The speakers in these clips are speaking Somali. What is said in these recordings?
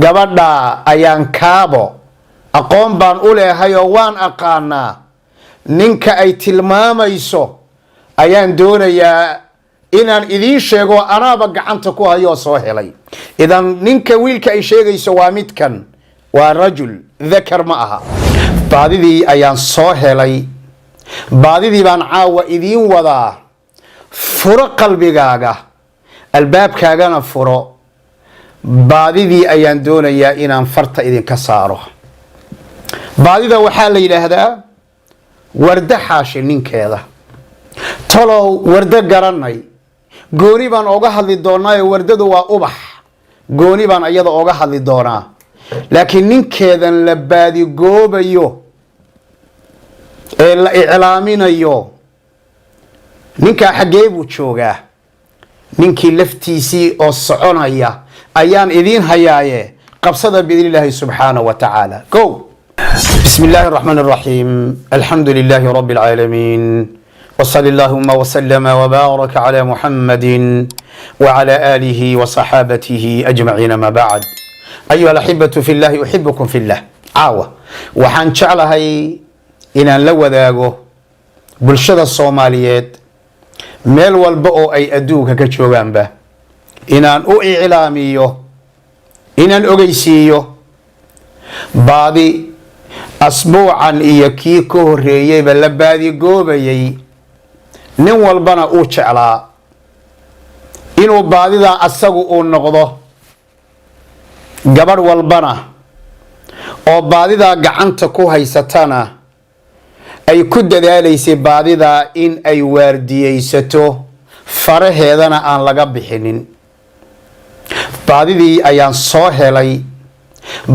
gabadha ayaan kaabo aqoon baan u leeyahay oo waan aqaanaa ninka ay tilmaamayso ayaan doonayaa inaan idiin sheego anaaba gacanta ku hayo soo helay idan ninka wiilka ay sheegayso waa midkan waa rajul dhakar ma aha baadidii ayaan soo helay baadidii baan caawa idiin wadaa furo qalbigaaga albaabkaagana furo baadidii ayaan doonayaa inaan farta idinka saaro baadida waxaa la yidhaahdaa warda xaashi ninkeeda talow warda garanay gooni baan oga hadli doonaa wardadu waa ubax gooni baan ayada oga hadli doonaa laakiin ninkeedan la baadigoobayo ee la iclaaminayo ninkaa xaggee buu joogaa ninkii laftiisii oo soconaya ayaan idiin hayaaye qabsada biidni illaahi subxaanahu wa tacaala go بسم الله الرحمن الرحيم الحمد لله رب العالمين وصلى اللهم وسلم وبارك على محمد وعلى آله وصحابته أجمعين ما بعد أيها الأحبة في الله أحبكم في الله عاوة وحان شعلهاي إن لو ذاقو بالشدة الصوماليات ميل والبقو أي أدوك كتشوغان به إن أو إعلاميو إن أغيسيو بعضي asbuucan iyo kii ka horeeyeyba la baadigoobayay nin walbana uu jeclaa inuu baadidaa asagu uu noqdo gabadh walbana oo baadidaa gacanta ku haysatana ay ku dadaalaysay baadidaa in ay waardiyeysato faraheedana aan laga bixinin baadidii ayaan soo helay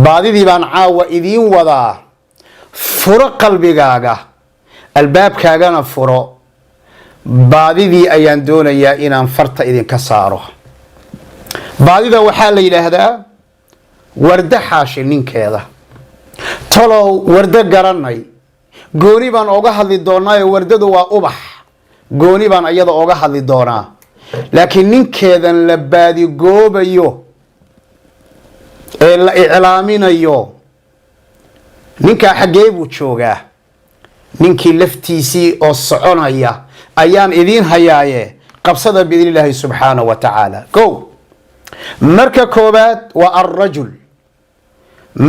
baadidii baan caawa idiin wadaa furo qalbigaaga albaabkaagana furo baadidii ayaan doonayaa inaan farta idinka saaro baadida waxaa la yidhaahdaa warda xaashi ninkeeda talow warda garanay gooni baan oga hadli doonaa wardadu waa ubax gooni baan ayada oga hadli doonaa laakiin ninkeedan la baadigoobayo ee la iclaaminayo ninkaa xaggee buu joogaa ninkii laftiisii oo soconaya ayaan idiin hayaaye qabsada biidni illaahi subxaanahu wa tacaala go marka koobaad waa alrajul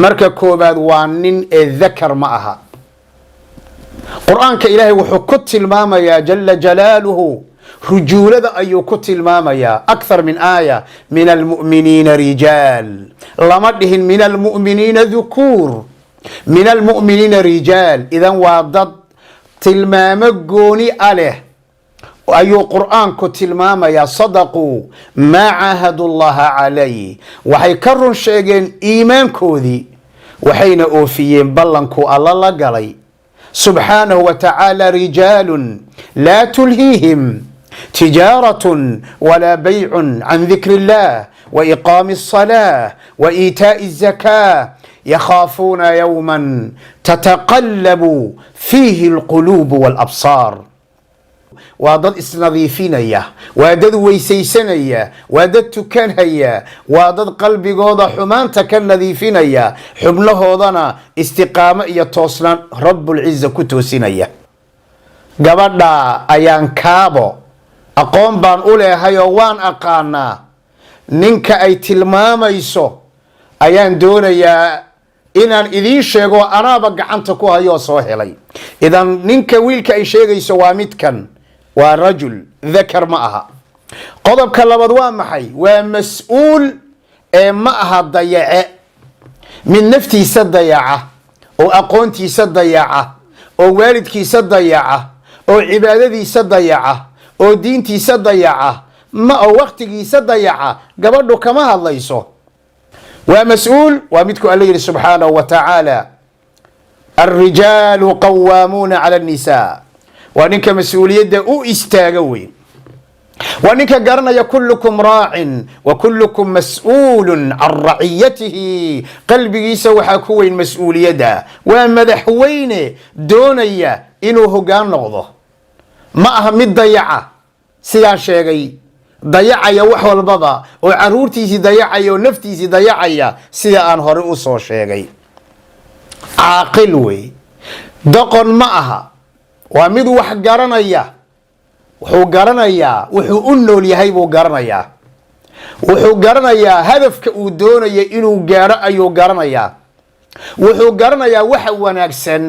marka koobaad waa nin ee dhakar ma aha qur-aanka ilaahay wuxuu ku tilmaamayaa jala jalaaluhu rujuulada ayuu ku tilmaamayaa akthar min aaya min almu'miniina rijaal lama dhihin min almu'miniina dhukuur من المؤمنين رجال إذن وضد تلمام قوني أله أي قرآن كتلمام يا صدقوا ما عاهدوا الله عليه وحيكرر شيئين إيمان كوذي وحين أوفيين بلنكو الله قلي سبحانه وتعالى رجال لا تلهيهم تجارة ولا بيع عن ذكر الله وإقام الصلاة وإيتاء الزكاة يخافون يوما تتقلب فيه القلوب والأبصار وادد اسنظيفينيا وادد ويسيسنيا وادد تكنهيا وادد قلبي قوضا حمان تكن نظيفينيا حبله ضنا استقامة يتوصلان رب العزة كتوسينيا قبضا أيان كابو أقوم بان أولي هيوان أقانا ننك أي تلماميسو أيان دونيا inaan idiin sheego anaaba gacanta ku hayo soo helay idan ninka wiilka ay sheegayso waa midkan waa rajul dhakar ma aha qodobka labaad waa maxay waa mas'uul ee ma aha dayace min naftiisa dayaca oo aqoontiisa dayaca oo waalidkiisa dayaca oo cibaadadiisa dayaca oo diintiisa dayaca ma oo waqtigiisa dayaca gabadhu kama hadlayso ومسؤول ومدكو الله سبحانه وتعالى الرجال قوامون على النساء وانك مسؤولية او استاغوي وانك قرنا كلكم راع وكلكم مسؤول عن رعيته قلبي يسوي كوين مسؤولية دا ومدحوين دونيا إنه هقان نغضه ما أهم الضيعة سيان شيغي dayacaya wax walbaba oo caruurtiisii dayacaya oo naftiisii dayacaya sida aan hore u soo sheegay. caaqil wey, doqon ma aha, waa mid wax garanaya, wuxuu garanayaa wuxuu u nool yahay buu garanayaa, wuxuu garanayaa hadafka uu doonayo inuu gaadho ayuu garanayaa, wuxuu garanayaa waxa wanaagsan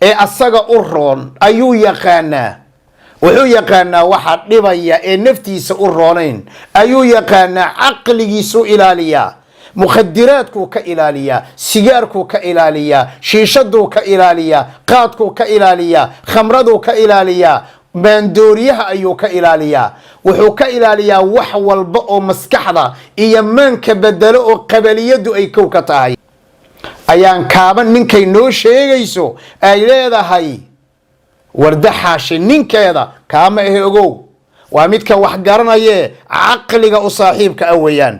ee asaga u roon ayuu yaqaanaa, wuxuu yaqaanaa waxa dhibaya ee naftiisa u roonayn ayuu yaqaanaa, caqligiisu ilaaliyaa, mukhadiraadkuu ka ilaaliyaa, sigaarkuu ka ilaaliyaa, shiishaduu ka ilaaliyaa, qaadkuu ka ilaaliyaa, khamraduu ka ilaaliyaa, maandooriyaha ayuu ka ilaaliyaa, wuxuu ka ilaaliyaa wax walba oo maskaxda iyo maanka bedelo oo qabaliyadu ay kow ka tahay. ayaan kaaban ninkay noo sheegayso ay leedahay Warda Xaashi ninkeeda kaama ahe ogow, waa midka wax garanayee caqliga u saaxiibka ah weeyaan.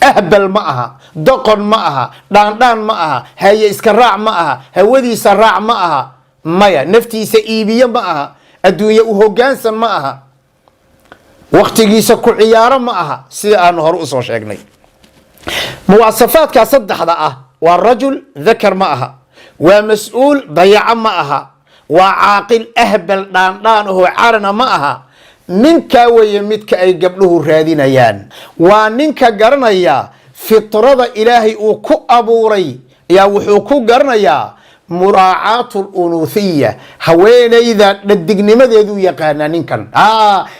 ahbal ma aha, doqon ma aha, dhaandhaan ma aha, haye iska raac ma aha, hawadiisa raac ma aha, maya naftiisa iibiye ma aha, adduunye u hoggaansan ma aha, waqtigiisa ku ciyaaro ma aha, sida aan hore u soo sheegnay. muwaasafaadka saddexda ah waa rajul dakar ma aha, waa mas-uul dayaco ma aha, waa caaqil ahbal dhaandhaan oo carana ma aha. ninka weeye midka ay gabdhuhu raadinayaan, waa ninka garanaya fitrada ilaahay uu ku abuuray yaa wuxuu ku garanayaa muraacaatu unuuthiya, haweenayda dhadignimadeedu yaqaanaa. ninkan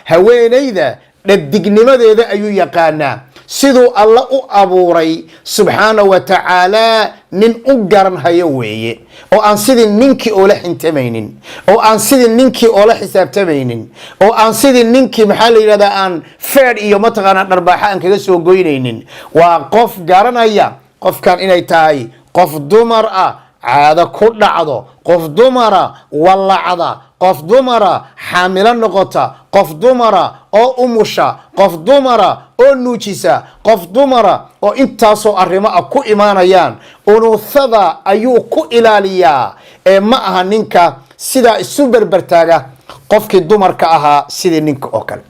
haweenayda dhadignimadeeda ayuu yaqaanaa, siduu alla u abuuray subxaanahu wa tacaala nin u garanhayo weeye, oo aan sidii ninkii oola xintamaynin, oo aan sidii ninkii oola xisaabtamaynin, oo aan sidii ninkii maxaa la yidhahdaa aan feedh iyo mataqaanaa dharbaaxa aan kaga soo goynaynin. waa qof garanaya qofkan inay tahay qof dumar ah caado ku dhacdo, qof dumara wallacda, qof dumara xaamilo noqota, qof dumara oo umusha, qof dumara oo nuujisa, qof dumara oo intaasoo arrimo ah ku imaanayaan. unuuthada ayuu ku ilaaliyaa ee ma aha ninka sidaa isu berbertaaga qofkii dumarka ahaa sidii ninka oo kale.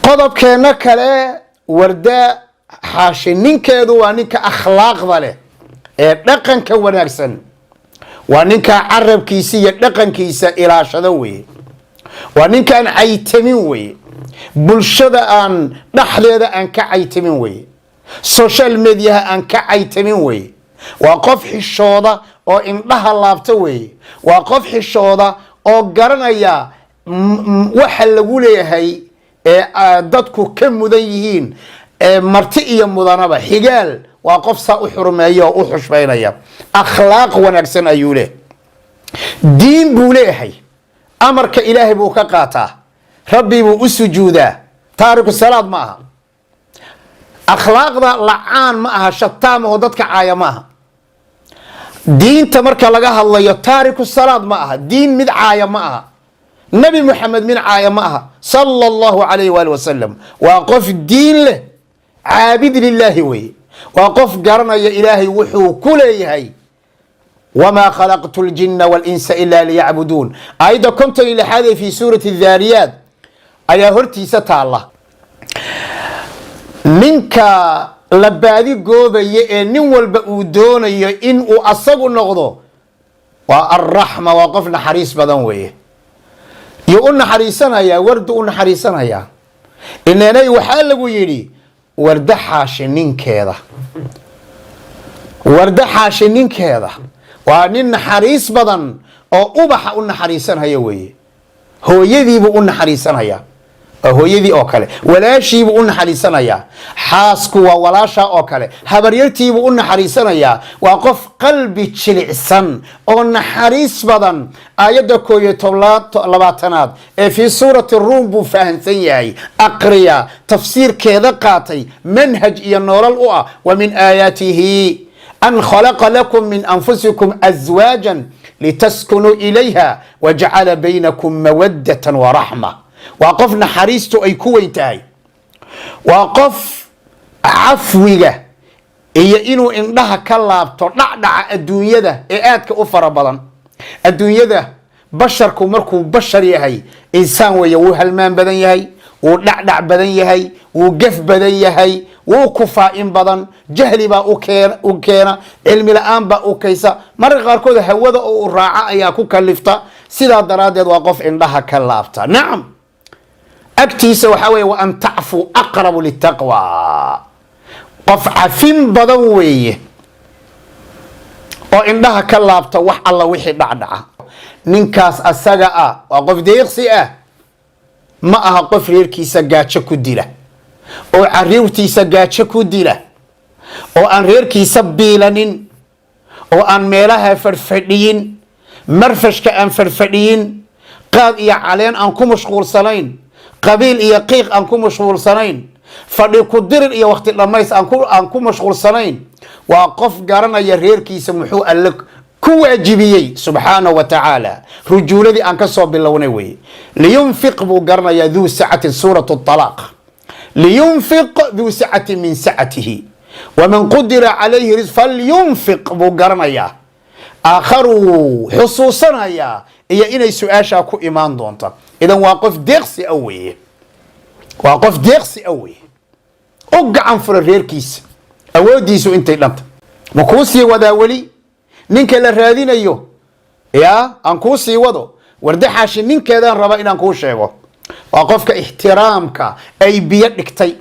qodobkeena kale, Warda Xaashi ninkeedu waa ninka akhlaaqda leh ee dhaqanka wanaagsan, waa ninka carabkiisa iyo dhaqankiisa ilaashada weeye, waa ninkaan caytamin weeye, bulshada aan dhexdeeda aan ka caytamin weeye, social mediaha aan ka caytamin weeye, waa qof xishooda oo indhaha laabta weeye, waa qof xishooda oo garanaya waxa lagu leeyahay ee dadku ka mudan yihiin, marti iyo mudanaba xigaal. waa qof saa u xurmeeya oo u xushmaynaya, akhlaaq wanaagsan ayuu leh, diin buu leeyahay, amarka ilaahay buu ka qaataa, rabbi buu u sujuudaa, taariku salaad ma aha, akhlaaqda lacaan ma aha, shataam oo dadka caaya ma aha. diinta marka laga hadlayo taariku salaad ma aha, diin mid caaya ma aha, nabi Muxamed mid caaya ma aha sallallahu alayhi wa wasallam. waa qof diin leh, caabid lilaahi weye, waa qof garanaya ilaahay wuxuu ku leeyahay wamaa khalaqtu ljinna walinsa ila liyacbuduun. aayadda 56 ee fi suurati dhaariyaat ayaa hortiisa taalla. ninka la baadi goobaya ee nin walba uu doonayo in uu asagu noqdo waa arraxma, waa qof naxariis badan weeye, iyo u naxariisanaya, Wardu u naxariisanaya. inanay waxaa lagu yidhi Warda Xaashi ninkeeda, Warda Xaashi ninkeeda waa nin naxariis badan oo ubaxa u naxariisanaya weeye, hooyadiibuu u naxariisanaya, hooyadii oo kale, walaashiibuu u naxariisanaya, xaasku waa walaasha oo kale, habaryartiibuu u naxariisanaya. waa qof qalbi jilicsan oo naxariis badan. aayadda 21 ee fi suurati Ruum buu fahansan yahay, aqriya, tafsiirkeeda qaatay, manhaj iyo nolol u ah. wa min aayaatihi an khalaqa lakum min anfusikum azwaajan litaskunuu ilayha wajacala baynakum mawaddatan waraxma. waa qof naxariistu ay ku weyn tahay, waa qof cafwiga iyo inuu indhaha ka laabto dhacdhaca adduunyada ee aadka u fara badan. adduunyada basharku markuu bashar yahay insaan weeye, wuu halmaan badan yahay, ودع بدن يهي وقف بدن يهي وكفا إن بدن جهل با أوكينا علم الآن با أوكيسا مرة غاركود هودا أو الراعة أياكو كاللفتا سيدا درادد وقف عندها كاللافتا نعم أكتيس وحوي وأن تعفو أقرب للتقوى قف عفين بدوي وعندها كاللافتا وح الله وحي دعدعا ننكاس أساقا وقف ديقسي ما أها قف ريركيسا قاتشا كديله oo cariirtiisa gaajo ku dila oo aan reerkiisa biilanin oo aan meelaha farfadhiyin marfashka aan farfadhiyin qaad iyo caleen aan ku mashquulsanayn qabiil iyo qiiq aan ku mashquulsanayn fadhi ku dirir iyo waqti dhamays aan ku mashquulsanayn waa qof garanaya reerkiisa muxuu alle ku waajibiyay subhanahu wa ta'ala rujuuladii aan ka soo bilownay way liyunfiq buu garanaya duu sa'atin suratu at-talaq لينفق ذو سعة من سعته ومن قدر عليه رزق فلينفق بقرنيا آخر حصوصا يا إيا إني سؤاشا كو إيمان دونتا إذا واقف ديقسي أوي واقف ديقسي أوي أقعن فرير كيس أوديسو إنتي لانت مكوسي وداولي نينك لرهادين أيو يا أنكوسي ودو وردحاشي نينك دان ربا إن أنكوشي وقفك احترامك أي بيدك تي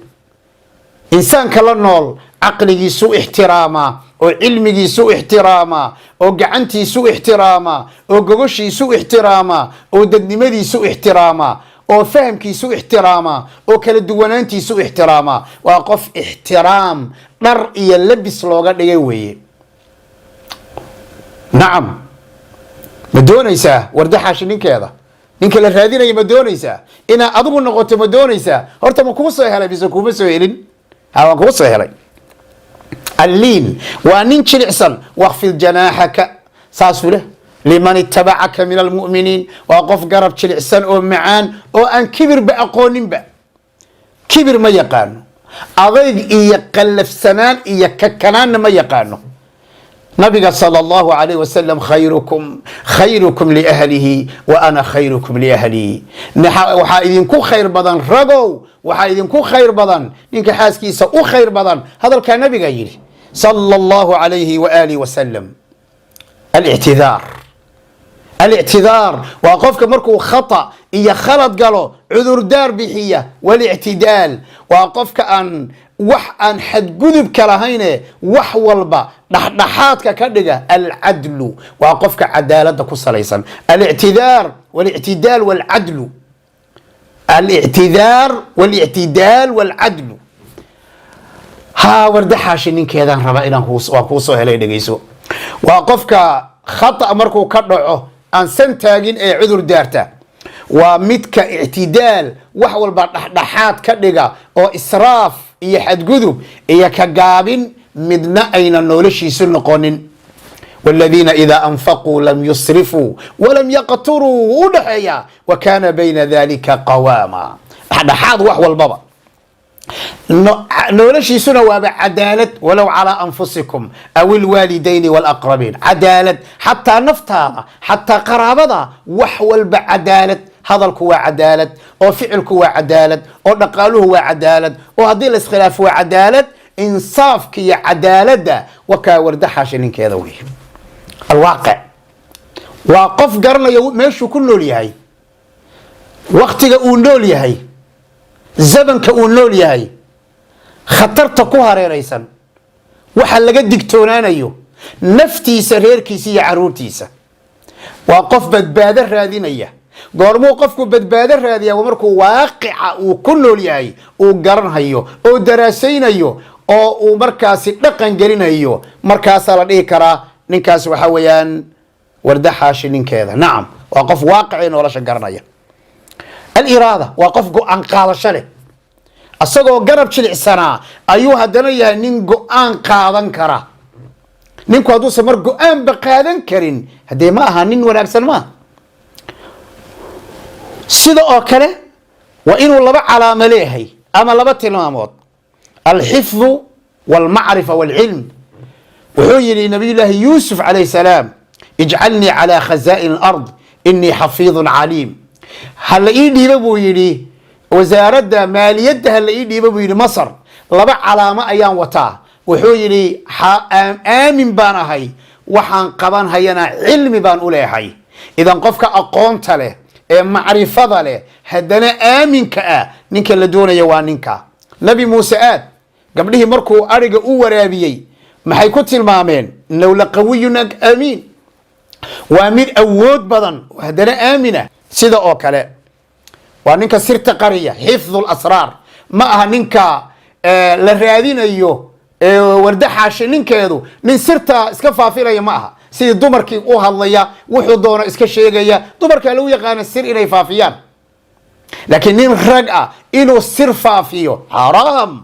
إنسان كلا نول عقلي سوء احتراما وعلمي سوء احتراما وقعنتي سوء احتراما وقوشي سوء احتراما وددنمدي سوء احتراما وفهمكي سوء احتراما وكلا دوانانتي سوء احتراما وقف احترام نرئي اللبس لوغا ديوي نعم مدونيسا وردحاشنين كذا ninka la raadinaya ma doonaysaa ina adigu noqoto ma doonaysaa horta ma ku soo helay biso kuma soo helin hawa ku soo helay alliin wa nin jilicsan waqfil janahaka saasule liman ittaba'aka min almu'minin wa qaf garab jilicsan oo macaan oo aan kibir ba aqoonin ba kibir ma yaqaano adayg iyo qalafsanaan iyo kakanaan ma yaqaano نبي صلى الله عليه وسلم خيركم لأهله وأنا خيركم لأهلي وحايدين كو خير بدن رجو وحايدين كو خير بدن إنك حاس كيسا أو خير بدن هذا كان نبي غيري صلى الله عليه وآله وسلم الاعتذار وقفك مركو خطأ إيا خلط قالوا عذر دار بحية والاعتدال وقفك أن wax aan xadgudub kala hayne wax walba dhaxdhaxaadka ka dhiga al-adlu waa qofka cadaalada ku salaysan al-i'tidar wal-i'tidal wal-adlu al-i'tidar wal-i'tidal wal-adlu ha wardaxaashi ninkeedan raba inaan ku soo helay dhageyso waa qofka khata markuu ka dhaco aan san taagin ee cudur daarta waa midka i'tidal wax walba dhaxdhaxaad ka dhiga oo israaf iyo xadgudub iyo ka gaabin midna ayna noloshiisu noqonin والذين إذا أنفقوا لم يسرفوا ولم يقتروا ودحيا وكان بين ذلك قواما هذا حاض وحو البابا نولشي سنة وبعدالة ولو على أنفسكم أو الوالدين والأقربين عدالة حتى نفتها حتى قرابضها وحو بعدالة هذا الكوا عدالة أو فعل كوا عدالة أو نقاله هو عدالة وهذه الاسخلاف هو عدالة إنصاف كي عدالة ده وكا وردحها شنين كذا وي الواقع وقف قرنا ماشو كله ليهي وقتك أولو ليهي زبنك أولو ليهي خطرت كوها ريسا وحلقة دكتونان أيو نفتي سرير كيسي عرورتيسا وقف بدبادر هذين أيه goormuu qofku badbaado raadiyaa markuu waaqica uu ku nool yahay uu garanhayo oo daraasaynayo oo uu markaasi dhaqan gelinayo markaas la dhihi karaa ninkaas waxa weeyaan wardaxaashi ninkeeda nacam waa qof waaqici nolosha garanaya al-iraada waa qof go'aan qaadasho leh asagoo garab jilicsanaa ayuu haddana yahay nin go'aan qaadan kara ninku hadduu mar go'aan ba qaadan karin hadee ma aha nin wanaagsan ma sida oo kale waa inuu laba calaamo leeyahay ama laba tilmaamood alxifdu walmacrifa walcilm wuxuu yidhi nabiyullaahi yuusuf calayhi salaam ijcalnii calaa khazaa'in alard inii xafiidun caliim hala ii dhiiba buu yidhi wasaaradda maaliyadda ha la ii dhiibo buu yidhi masar, laba calaamo ayaan wataa. wuxuu yidhi aamin baan ahay, waxaan qaban hayana cilmi baan u leehay. idan qofka aqoonta leh ee macrifada leh haddana aaminka ah, ninka la doonaya waa ninka. nabi muuse aad gabdhihii markuu ariga u waraabiyey maxay ku tilmaameen? innahu laqawiyun amiin, waa mid awood badan haddana aamina. sida oo kale waa ninka sirta qariya, xifdu lasraar. ma aha ninka la raadinayo warda xaashi ninkeedu nin sirta iska faafinaya ma aha. sidii dumarkii u hadlaya, wuxuu doono iska sheegaya. dumarkaa lagu yaqaana sir inay faafiyaan, laakiin nin rag ah inuu sir faafiyo xaraam,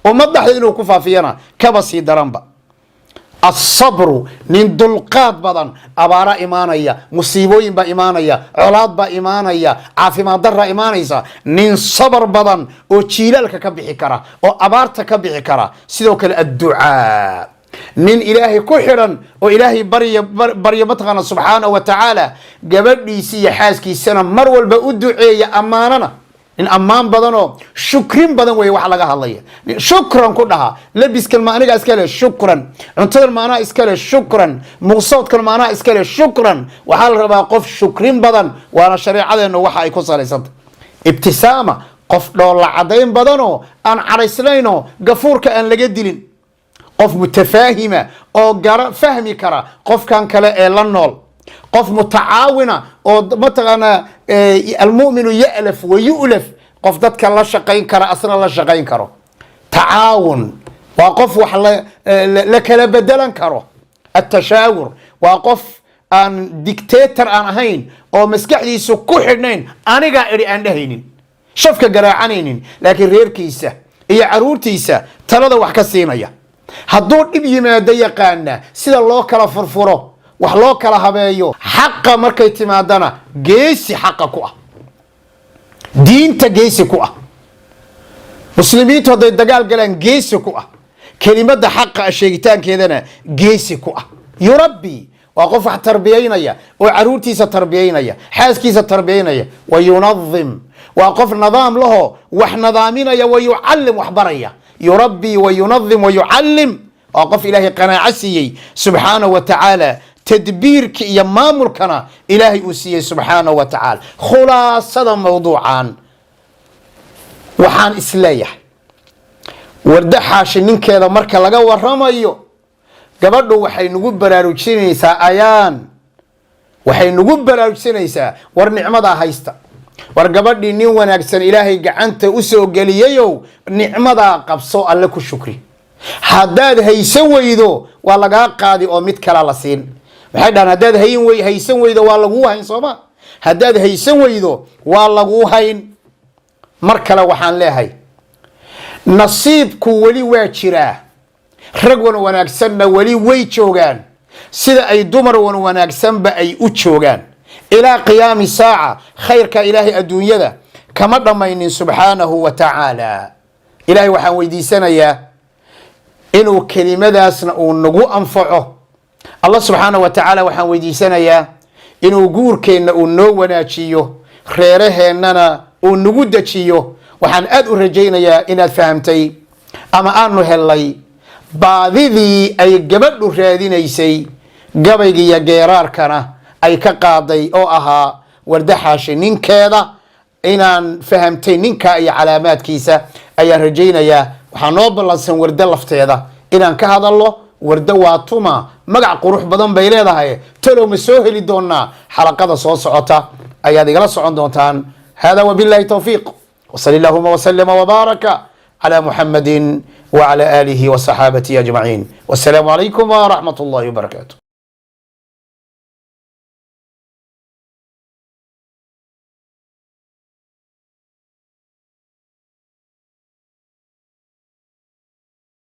ummaddaxda inuu ku faafiyana kaba sii daranba. asabru, nin dulqaad badan. abaaraa imaanaya, musiibooyin baa imaanaya, colaad baa imaanaya, caafimaad daraa imaanaysa. nin sabar badan oo jiilaalka ka bixi kara, oo abaarta ka bixi kara. sidoo kale adducaa, nin ilaahay ku xidhan oo ilaahay barya mataqaana subxaanahu wa tacaala. gabadhiisi iyo xaaskiisana mar walba u duceeya, ammaanana. nin ammaan badanoo shukrin badan wey wax laga hadlaya. shukran ku dhaha. labiskan ma aniga iskale shukran, cuntadan maanaa iskale shukran, muuqsoodkan maanaa iskale shukran. waxaa la rabaa qof shukrin badan, waana shareecadeenu waxa ay ku salaysanta. ibtisaama, qof dhoolla cadayn badanoo aan cadhaysnayno gafuurka aan laga dilin. qof mutafaahima oo fahmi kara qofkan kale ee la nool. qof mutacaawina oo mataqaanaa almuminu ya'laf wa yu'laf, qof dadka la shaqayn kara asna la shaqayn karo. tacaawun waa qof wax la kala bedelan karo. atashaawur waa qof aan dictator aan ahayn oo maskaxdiisu ku xidhnayn, anigaa idhi aan dhehaynin, shafka garaacanaynin, laakiin reerkiisa iyo caruurtiisa talada wax ka siinaya. hadduu dhib yimaado yaqaana sida loo kala furfuro, wax loo kala habeeyo. xaqa markay timaadana geesi xaqa ku ah, diinta geesi ku ah. muslimiintu hadday dagaal galaan geesi ku ah, kelimada xaqa sheegitaankeedana geesi ku ah. yurabbi waa qof wax tarbiyaynaya oo caruurtiisa tarbiyaynaya, xaaskiisa tarbiyaynaya. wa yunadim waa qof nidaam laho wax nadaaminaya, wa yucallim wax baraya. yurabbi wa yunadim wa yucallim waa qof ilaahay qanaaco siiyey subxaanahu wa tacaala. tadbiirka iyo maamulkana ilaahay uu siiyey subxaanahu wa tacaala. khulaasada mawduucan waxaan isleeyahay, warda xaashi ninkeeda marka laga waramayo, gabadhu waxay nagu baraarujinaysaa waxay nagu baraarujinaysaa war nicmadaa haysta, war gabadhii nin wanaagsan ilaahay gacanta u soo geliyayow nicmadaa qabso, alle ku shukri. haddaad haysan weydo waa lagaa qaadi oo mid kala la siin. maxay dhahan haddaad haysan weydo waa laguu hayn, sooma? haddaad haysan weydo waa laguu hayn. mar kale waxaan leehay, nasiibku weli waa jiraa, rag wan wanaagsanna weli way joogaan, sida ay dumar wan wanaagsanba ay u joogaan ilaa qiyaami saaca. khayrka ilaahay adduunyada kama dhammaynin subxaanahu wa tacaala. ilaahay waxaan weydiisanayaa inuu kelimadaasna uu nagu anfaco. allah subxaanahu wa tacaala waxaan weydiisanayaa inuu guurkeenna uu noo wanaajiyo, reeraheennana uu nagu dejiyo. waxaan aad u rajaynayaa inaad fahamtay ama aanu helay baadidii ay gabadhu raadinaysay, gabaygiiyo geeraarkana ay ka qaaday oo ahaa warda xaashi ninkeeda. inaan fahamtay ninka iyo calaamaadkiisa ayaan rajaynayaa. waxaa noo ballansan warda lafteeda inaan ka hadalno. warda waa tuma, magac qurux badan bay leedahay. talow ma soo heli doonaa? xalaqada soo socota ayaad igala socon doontaan. hada wabillahi tawfiiq, وصلى اللهم وسلم وبارك على محمد وعلى آله وصحابته أجمعين. والسلام عليكم ورحمة الله وبركاته.